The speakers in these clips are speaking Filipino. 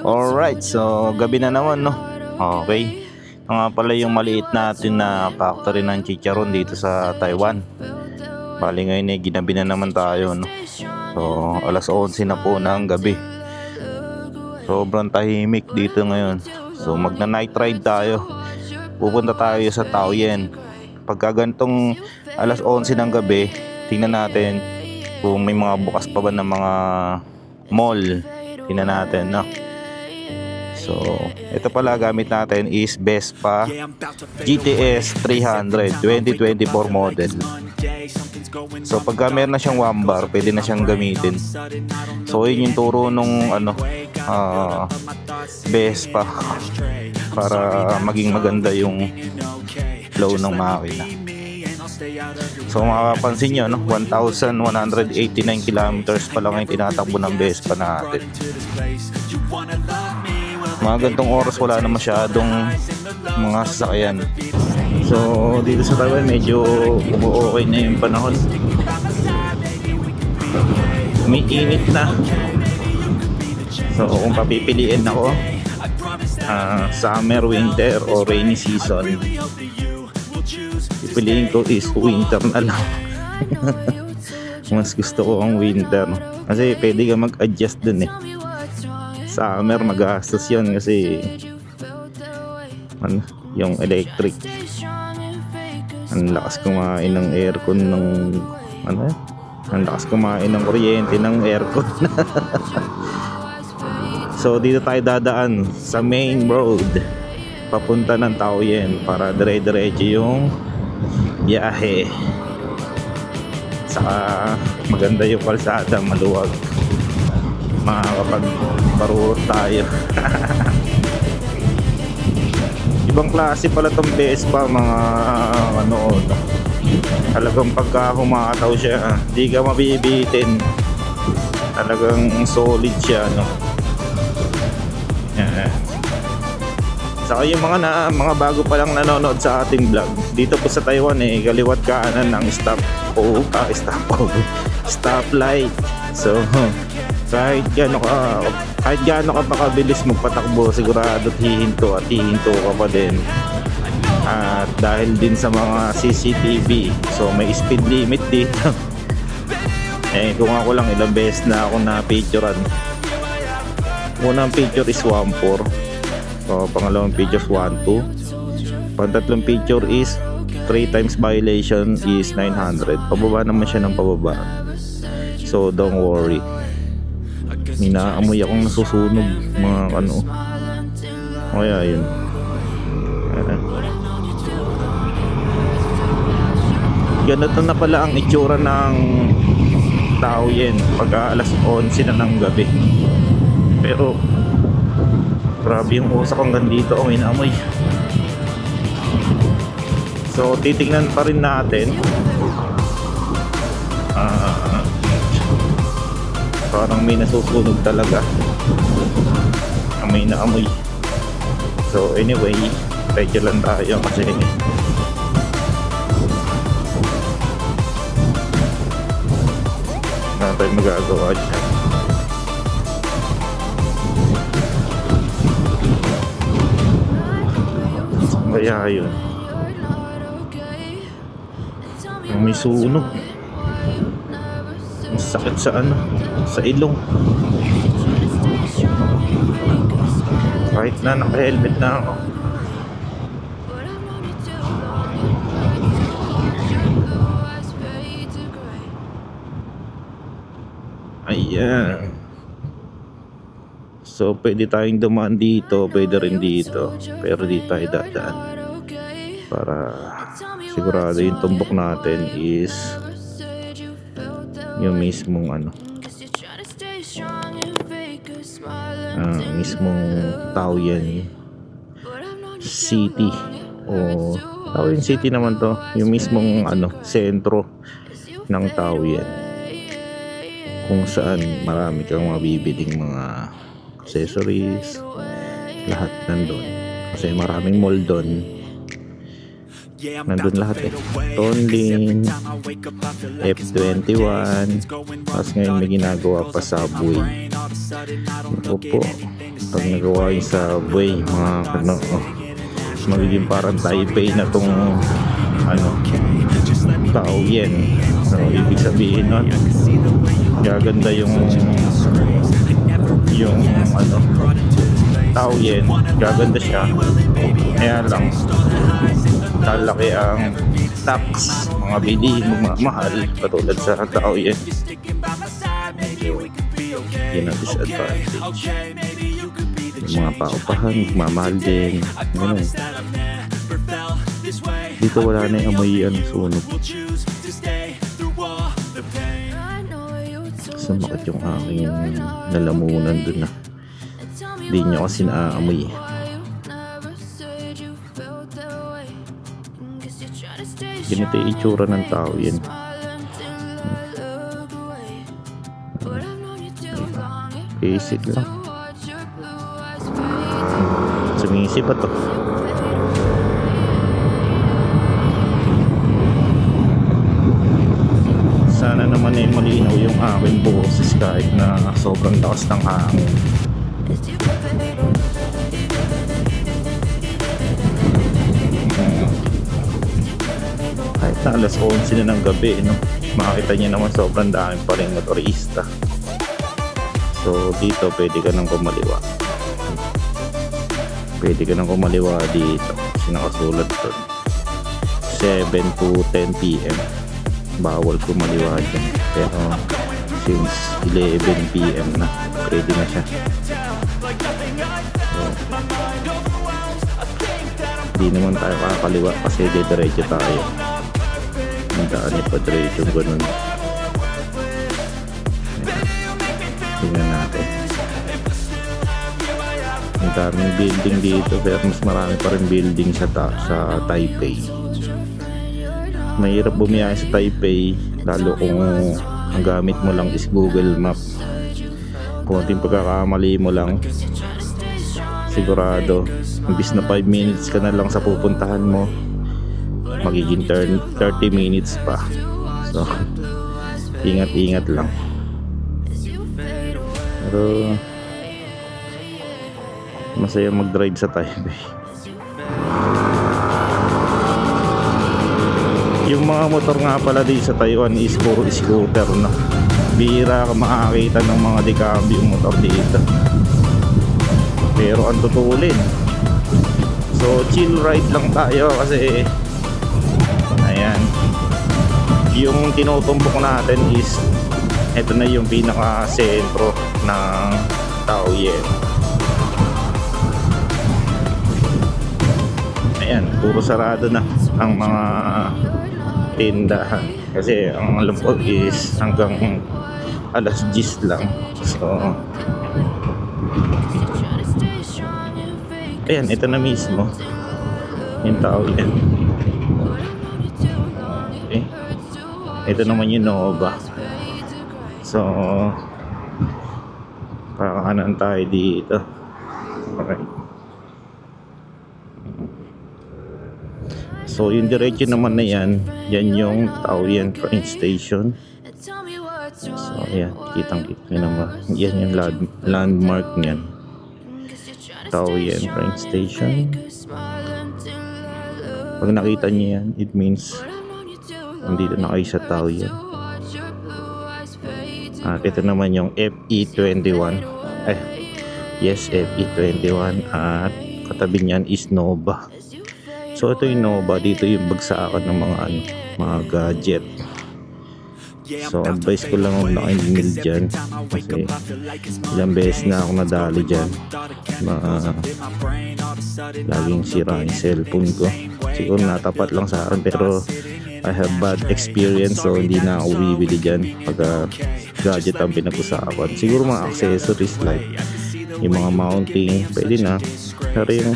Alright, so gabi na naman, no? Okay. Ito nga pala yung maliit natin na factory ng chicharon dito sa Taiwan. Bali ngayon ginabi na naman tayo, no? So alas 11 na po ng gabi. Sobrang tahimik dito ngayon. So magna night ride tayo. Pupunta tayo sa Taoyuan. Pagka ganitong alas 11 ng gabi, tingnan natin kung may mga bukas pa ba ng mga mall. Tingnan natin, no? So, ito pala gamit natin is Vespa GTS 300 2024 model. So, pagka meron na siyang wambar, pwede na siyang gamitin. So, yun yung turo nung Vespa para maging maganda yung flow ng makina. So, makapansin nyo, no? 1,189 kilometers pa lang yung tinatakbo ng Vespa natin. Mga gantong oras wala na masyadong mga sasakyan. So dito sa Taiwan medyo okay na yung panahon. Umiinit na. So kung papipiliin ako, summer, winter o rainy season, pipiliin ko is winter na lang. Mas gusto ko ang winter kasi pwede ka mag-adjust dun eh. Summer magastos yun kasi yung electric, ang lakas kumain ng aircon ng ang lakas kumain ng kuryente ng aircon. So dito tayo dadaan sa main road papunta ng Taoyuan para dire-diretso yung biyahe. Saka maganda yung kalsada, maluwag, makakapagparurot tayo. Ibang klase pala tong Vespa, mga talagang pagka humataw siya, di ka mabibitin. Talagang solid siya, no? Yeah. Saka yung mga bago pa lang nanonood sa ating vlog, dito po sa Taiwan kaliwat kanan ng stoplight. So kahit gaano ka pakabilis magpatakbo, sigurado hihinto ka pa din. At dahil din sa mga CCTV, so may speed limit dito. Kung ako lang ilang beses na ako na-picturean. Unang picture is 1.4. So pangalawang picture is 1.2. Pantatlong picture is 3 times violation is 900. Pababa naman siya ng pababa. So don't worry. May naamoy akong nasusunog, mga kaya yun. Ganito na pala ang itsura ng Taoyuan pag alas 11 na ng gabi. Pero grabe yung usok hanggang dito, may naamoy. So titignan pa rin natin. Parang may nasusunog talaga, may naamoy. So anyway, medyo lang tayo kasi wala tayong magagawa dyan. Kaya yun, may sunog. Sakit sa sa ilong. Kahit na naka-helmet na ako. Ayan. So pwede tayong dumaan dito, pwede rin dito, pero dito tayo dadaan para sigurado yung tumbok natin is yung mismong mismong Taoyuan City, o Taoyuan City naman to, yung mismong sentro ng Taoyuan, kung saan marami kang mabibiling mga accessories, lahat nandun kasi maraming mall doon. Nandun lahat Tonlin, F21, tapos ngayon may ginagawa pa Subway. Opo, pag nagawa yung subway, mga ano, magiging parang Taipei na tong ano, Taoyuan. So ibig sabihin nun, gaganda yung ano, Taoyuan, gaganda siya, kaya lang lalaki ang tax, mga bilihin magmamahal katulad sa Taoyuan. Yun ang disadvantage. Yung mga paupahan magmamahal din, ganun. Dito wala na yung amoy sunog. Sumakit yung aking lalamunan dun na hindi nyo kasi naaamoy. Ganito yung itsura ng tao yan. Basic lang. Sumisi pa to. Sana naman ay malinaw yung aking boses kahit na sobrang lakas ng hangin. Kahit na alas 11 na ng gabi, no? Makikita niyo naman sobrang dami pa rin motorista. So dito pwede ka nang kumaliwa. Pwede ka nang kumaliwa dito kasi nakasulat doon 7 to 10 PM bawal kumaliwa dyan, pero since 11 PM na pwede na siya. So, di naman tayo kakaliwa kasi diretso tayo. Ang daan pa diretso ganun. Tingnan natin. Ang daming building dito, pero mas marami pa rin building sa Taipei. Mahirap bumiyahe sa Taipei lalo kung ang gamit mo lang is Google Map. Konting pagkakamali mo lang, sigurado imbis na 5 minutes ka na lang sa pupuntahan mo, magiging 30 minutes pa. So ingat-ingat lang. Pero masaya mag-drive sa Taipei. Yung mga motor nga pala dito sa Taiwan is puro scooter, no? Bihira ka makakita ng mga dekambyo motor dito, pero ang tutulin. So chill ride lang tayo kasi ayan, yung tinutumbok natin is ito na yung pinaka sentro ng Taoyuan. Ayan, puro sarado na ang mga tindahan kasi ang alam ko is hanggang alas 10 lang. So ayan, ito na mismo yung Taoyuan. Okay, ito naman yung Nova. So pakakanan tayo dito. Okay, so yung diretso naman na yan yung Taoyuan train station. So ayan, kitang-kita naman yan yung landmark niyan, Taoyuan train station. Pag nakita niyo yan, it means nandito na kayo sa Taoyuan. At ito naman yung FE21. Yes, FE21. At katabi niyan is Nova. So ito yung Nova, dito yung bagsakan ng mga gadget. So advice ko lang kung naka-email dyan kasi ilang beses na ako nadali dyan. Laging sira yung cellphone ko. Siguro natapat lang sa akin, pero I have bad experience, so hindi na ako bibili dyan pag gadget ang pinag-usapan. Siguro mga accessories like yung mga mounting, pwede na. Pero yung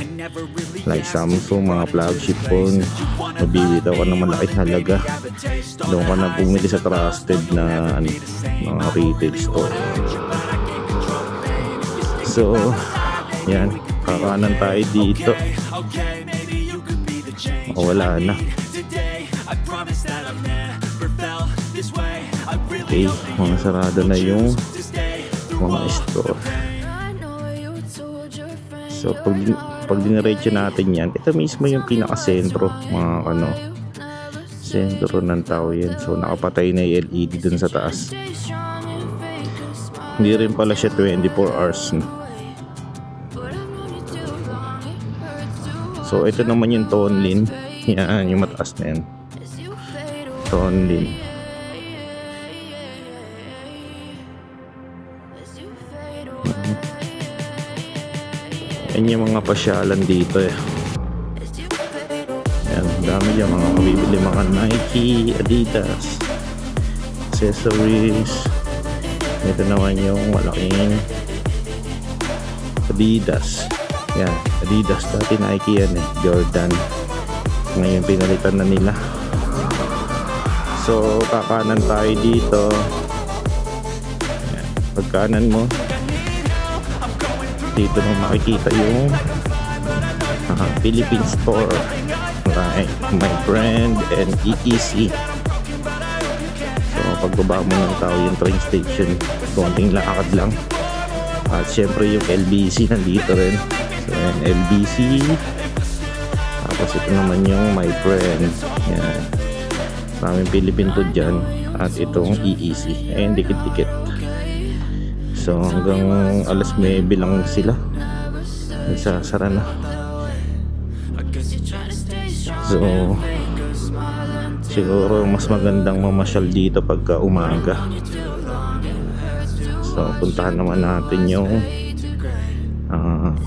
like Samsung, mga flagship phone, mabibitaw ka ng malaking halaga, doon ka na bumili sa trusted na mga retail store. So yan, kakanan tayo dito. Wala na. Okay, mga sarado na yung mga store. So pag diniretso natin yan, ito mismo yung pinaka-sentro, mga ano, sentro ng tao yan. So nakapatay na yung LED dun sa taas. Hindi rin pala siya 24 hours, no? So ito naman yung Tonlin. Yan, yung mataas na yan, Tonlin. Yan yung mga pasyalan dito eh. Yan, dami dyan mga mabibili, mga Nike, Adidas, accessories. Ito naman yung malaking Adidas. Yan, Adidas, dati Nike yan eh, Jordan. Ngayon pinalitan na nila. So kakanan tayo dito. Yan, pagkanan mo, dito mo makikita yung Philippine store, like My Friend and EEC. So pagbaba mo ng tao yung train station, konting lakad lang. At syempre yung LBC nandito rin. So yan, LBC. Tapos ito naman yung My Friend. Yan, maraming Philippine to dyan. At itong EEC, ayun, dikit-dikit. So hanggang alas 9 lang sila, nagsasara na. So siguro mas magandang mamasyal dito pagka umaga. So puntahan naman natin yung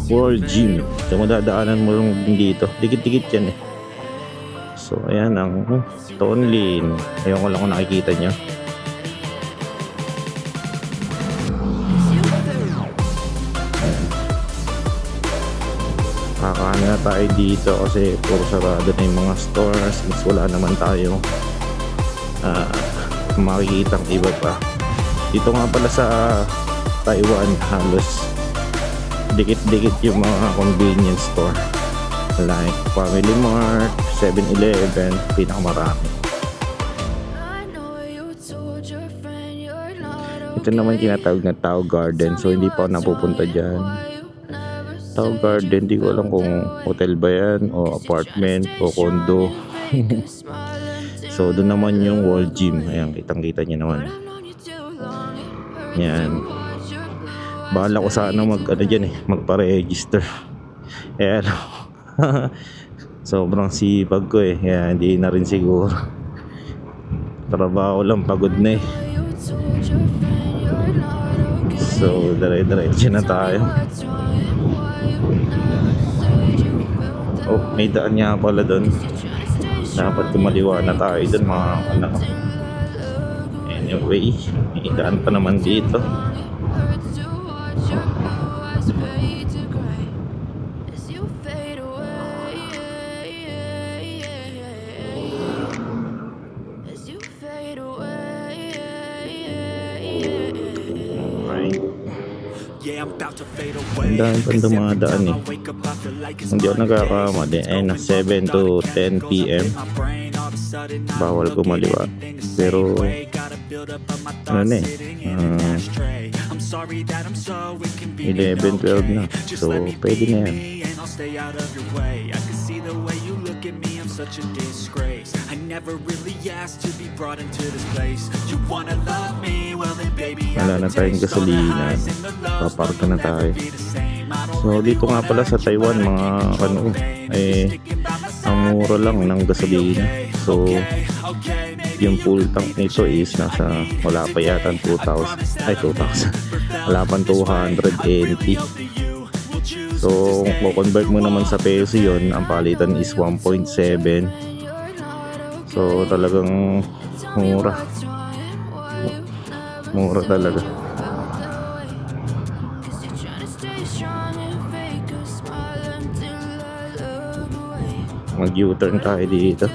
World Gym. So madadaanan mo lang dito, dikit-dikit yan eh. So ayan ang Tonlin. Ayun ko lang kung nakikita nyo. Kakain na tayo dito kasi puro sarado na yung mga stores, mas wala naman tayo makikitang iba pa. Dito nga pala sa Taiwan, halos dikit-dikit yung mga convenience store like Family Mart, 7-Eleven, pinakamarami. Ito naman tinatawag na Tao Garden, so hindi pa ako napupunta dyan. Tao Garden, di ko alam kung hotel ba yan o apartment o condo. So doon naman yung World Gym. Ayan, kitang-kita nyo naman. Yan. Bahala ko sana magpa-register. Ayan. Sobrang sipag ko eh. Ayan, hindi na rin siguro. Trabaho lang, pagod na eh. So dire-diretso na tayo. Oh, may daan nga pala doon. Dapat kumaliwa na tayo doon, mga anak. Anyway, may daan pa naman dito. Ang dami pa dumadaan eh. Hindi ako nagkakamali ay na 7 to 10 PM bawal kumaliwa. Pero ano na eh, 11-12 na, so pwede na yan. Such a disgrace. I never really asked to be brought into this place. You wanna love me? Well then baby, wala na tayong gasolina. Paparka na tayo. So dito nga pala sa Taiwan, mga ano, ang mura lang ng gasolina. So yung full tank nito is nasa, wala pa yata 2,000. Wala pa 280. So kung convert mo naman sa peso yon, ang palitan is 1.7. So talagang mura. Mura talaga. Mag-U-turn tayo dito.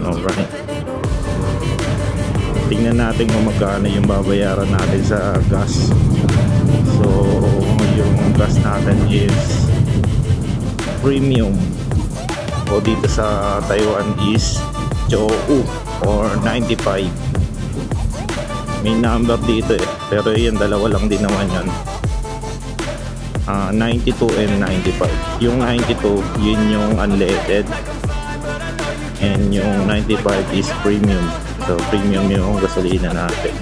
Alright. Tingnan natin kung magkano yung babayaran natin sa gas. So yung gas natin is premium, o dito sa Taiwan is Chou or 95. May number dito eh, pero yan dalawa lang din naman yan. 92 and 95. Yung 92 yun yung unleaded, and yung 95 is premium. So premium yung gasolina natin.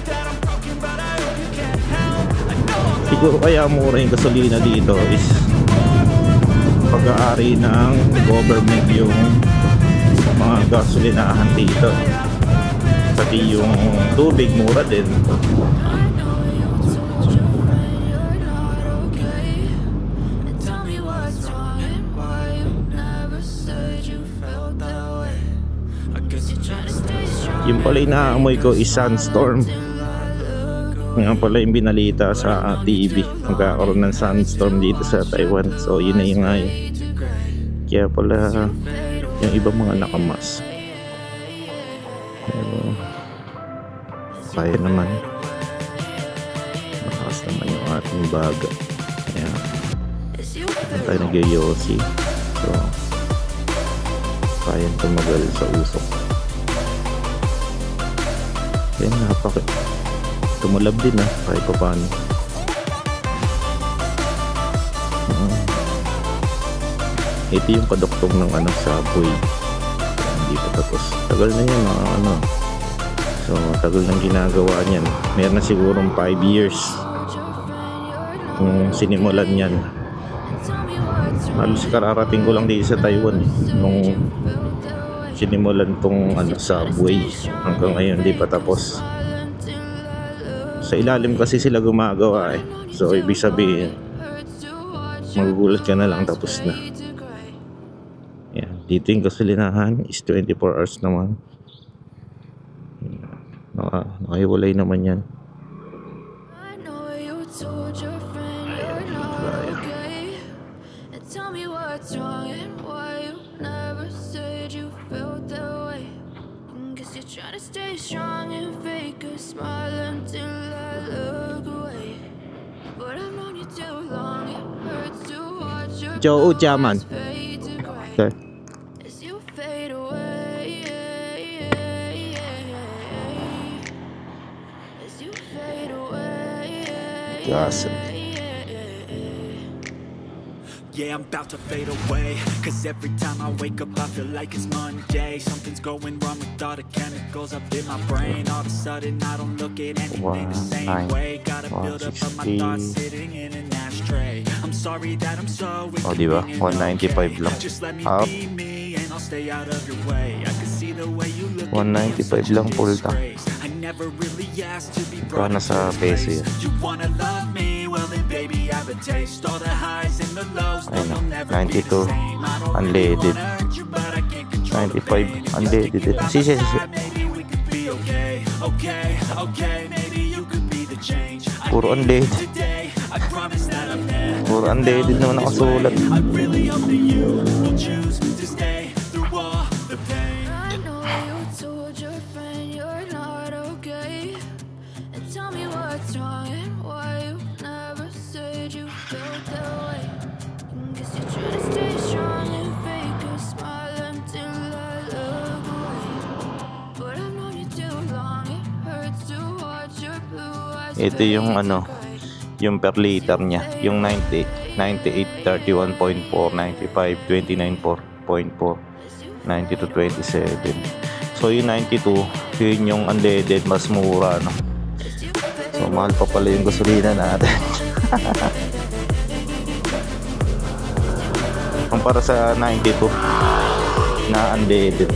Siguro kaya mura yung gasolina dito is pag-aari ng government yung mga gasolinahan dito. Pati yung tubig mura din. Yung pala yung naamoy ko is Sandstorm. Ngayon pala yung binalita sa TV, magkakaroon ng sandstorm dito sa Taiwan. So yun na yung ngayon. Kaya pala yung ibang mga nakamas. Pero kaya naman. Malakas naman yung ating baga. Kaya tayo nag-yoyosi. So kaya tumagal sa usok. Kaya tumulab din kahit pa paano. Ito yung paduktong ng subway. Hindi pa tapos. Tagal na yan So tagal nang ginagawa niyan. Meron na sigurong 5 years nung sinimulan yan. Halos kararating ko lang dito sa Taiwan nung sinimulan tong subway. Hanggang ngayon di pa tapos. Sa ilalim kasi sila gumagawa eh. So ibig sabihin magugulat ka na lang tapos na. Yan. Dito yung gasolinahan is 24 hours naman. Nakahiwalay naman yan. Chou Chaman. Okay. Gas. Yeah, I'm about to fade away, cause every time I wake up I feel like it's Monday. Something's going wrong with all the chemicals up in my brain. All of a sudden I don't look at anything the same way. Gotta build up of my thoughts sitting in an ashtray. I'm sorry that I'm so diba? 195 lang. Just let me be me and I'll stay out of your way. I can see the way you look 195 lang full tank. I never really asked to be brought up sa peso yan. You wanna love me? Well then baby I have a taste. All the highs and the lows. Ayun na, 92 unleaded, 95 unleaded. Si. Puro unleaded. Puro unleaded naman nakasulat. Ito yung yung per liter niya, yung 90, 98, 31.4, 95, 29.4, 90 to 27. So yung 92, yun yung unleaded, mas mura So mahal pa pala yung gasolina natin. Kumpara sa 92 na unleaded.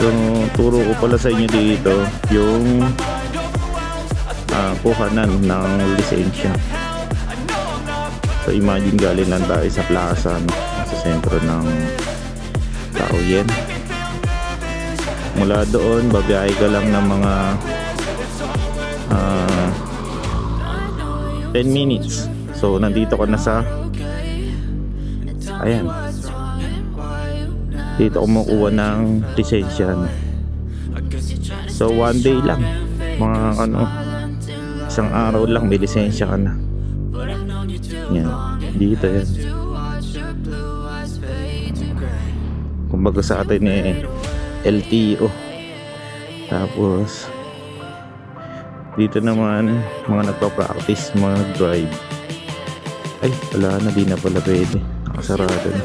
So turo ko pala sa inyo dito yung kuhanan ng lisensya. So imagine galing lang tayo sa plaza, sa sentro ng Taoyuan. Mula doon babiyahe ka lang ng mga 10 minutes. So nandito ko na sa, ayan, dito ako makuha ng lisensya. So 1 day lang, mga ano, isang araw lang may lisensya ka na. Yan, dito yan. Kumbaga sa atin LTO. Tapos dito naman mga nagpa-practice mag-drive. Ay, wala na, di na pala pwede. Nakasarado na.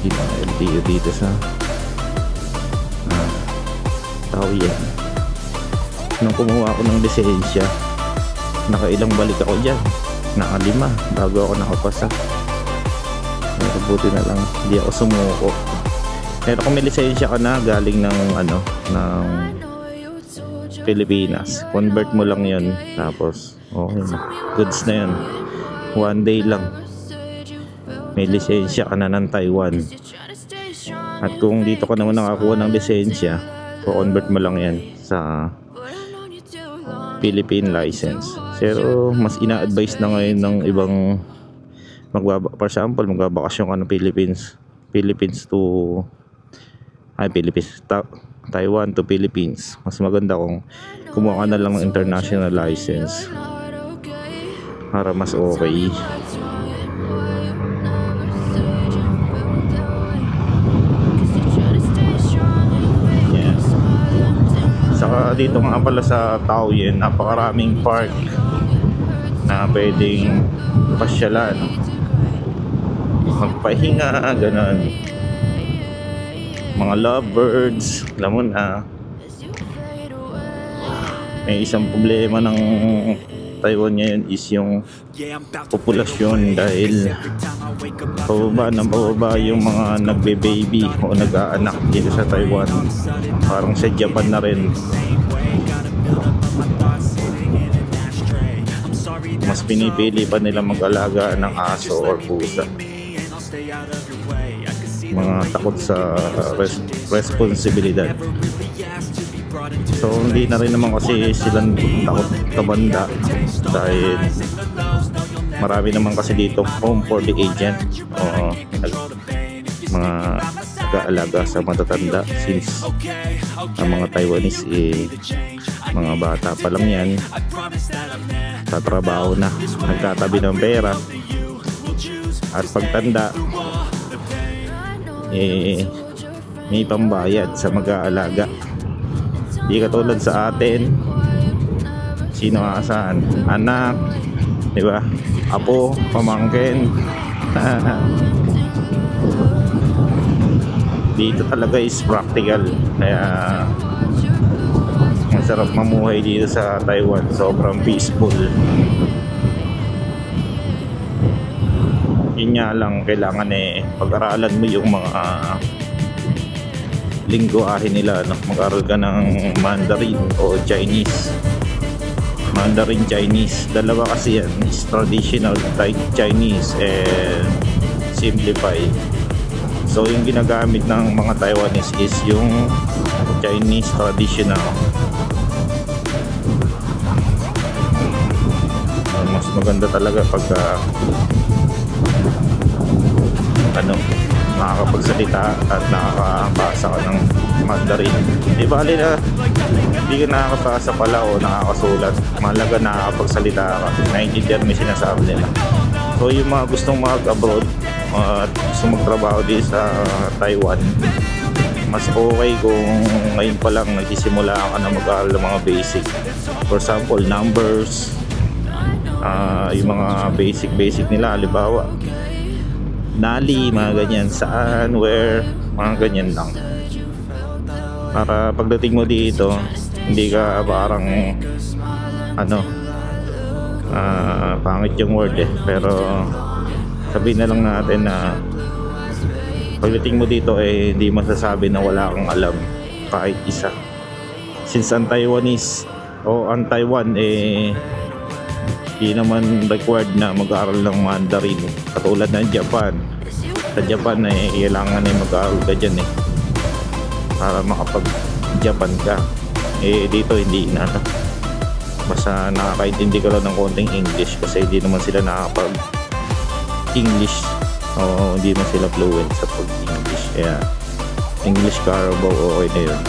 Dito na LTO dito sa tao yan. Nung kumuha ako ng lisensya, nakailang balik ako dyan, naka-5 bago ako nakapasa. Buti na lang hindi ako sumuko. Pero kung may lisensya ka na galing ng ano, ng Pilipinas, convert mo lang yun, tapos okay na, goods na yun. 1 day lang may lisensya ka na ng Taiwan. At kung dito ka naman nakakuha ng lisensya, convert mo lang yan sa Philippine license. Pero mas ina-advise na ngayon ng ibang for example, magbabakasyon ka ng Philippines to Taiwan to Philippines. Mas maganda kung kumuha ka na lang ng international license para mas okay. Yeah. Saka dito nga pala sa Taoyuan, napakaraming park na pwedeng pasyalan, magpahinga, ganun. Mga lovebirds, alam mo na. May isang problema ng Taiwan ngayon is yung populasyon, dahil pababa yung mga nagbe-baby o nag-aanak dito sa Taiwan. Parang sa Japan na rin. Mas pinipili pa nila mag-alaga ng aso or pusa. Mga takot sa responsibilidad. So hindi na rin naman kasi silang takot kabanda, dahil marami naman kasi dito home for the agent o mga nag-aalaga sa matatanda, since ang mga Taiwanese mga bata pa lang yan, tatrabaho na, nagtatabi ng pera, at pagtanda may pambayad sa mag-aalaga. Di katulad sa atin, sino aasahan? Anak, di ba? Apo, pamangkin. Dito talaga is practical, kaya masarap mamuhay dito sa Taiwan. Sobrang peaceful. Yun nga lang, kailangan pag-aralan mo yung mga lingguahe nila, no? Mag-aral ka ng Mandarin o Chinese. Mandarin Chinese, dalawa kasi yan, is traditional Chinese and simplified. So yung ginagamit ng mga Taiwanese is yung Chinese traditional. Mas maganda talaga pagka nakakapagsalita at nakakabasa ka ng Mandarin. Di bali na hindi ka nakakabasa pala o nakakasulat, mahalaga nakakapagsalita ka, naiintindihan mo yung sinasabi nila. So yung mga gustong mag-abroad at gusto magtrabaho dito sa Taiwan, mas okay kung ngayon pa lang nagsisimula ka na mag-aaral ng mga basic. For example, numbers, yung mga basic nila, halimbawa nali, mga ganyan, saan, where, mga ganyan lang, para pagdating mo dito hindi ka parang pangit yung word pero sabihin na lang natin na pagdating mo dito hindi masasabi na wala kang alam kahit isa, since ang Taiwanese o ang Taiwan hindi naman required na mag-aaral ng Mandarin katulad ng Japan. Sa Japan kailangan mag-aaral ka dyan para makapag-Japan ka. Dito hindi na ano. Basta nakakaintindi ka lang ng konting English kasi hindi naman sila nakapag English. O hindi naman sila fluent sa pag-English. Kaya English Carabao okay na yun.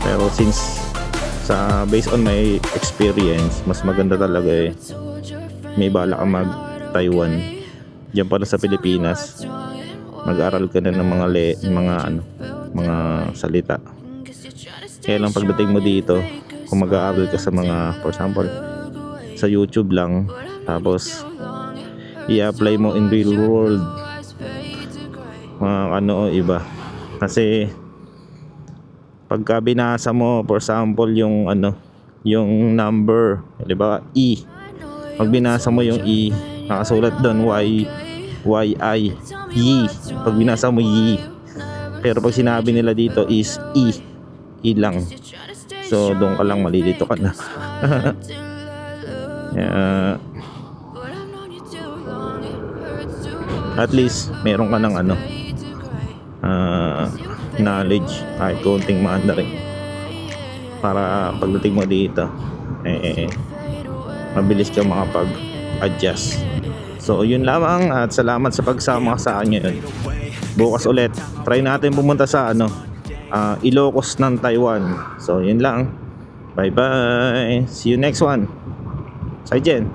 Pero since based on my experience, mas maganda talaga may bala ka mag Taiwan diyan pala sa Pilipinas, mag-aral ka na ng mga salita. Kaya lang pagdating mo dito, kung mag-aaral ka sa mga, for example sa YouTube lang, tapos i-apply mo in real world, iba. Kasi pagka binasa mo, for example, yung number, di ba? E. Pag binasa mo yung E, nakasulat doon Y-I, yi. Pag binasa mo yi. Pero pag sinabi nila dito is E. E lang. So doon ka lang, malilito ka na. At least meron ka ng knowledge, kahit konting Mandarin, para pagdating mo dito mabilis kang makapag-adjust. So yun lamang, at salamat sa pagsama sa akin ngayon. Bukas ulit try natin pumunta sa Ilocos ng Taiwan. So yun lang, bye bye, see you next one. Zaijian.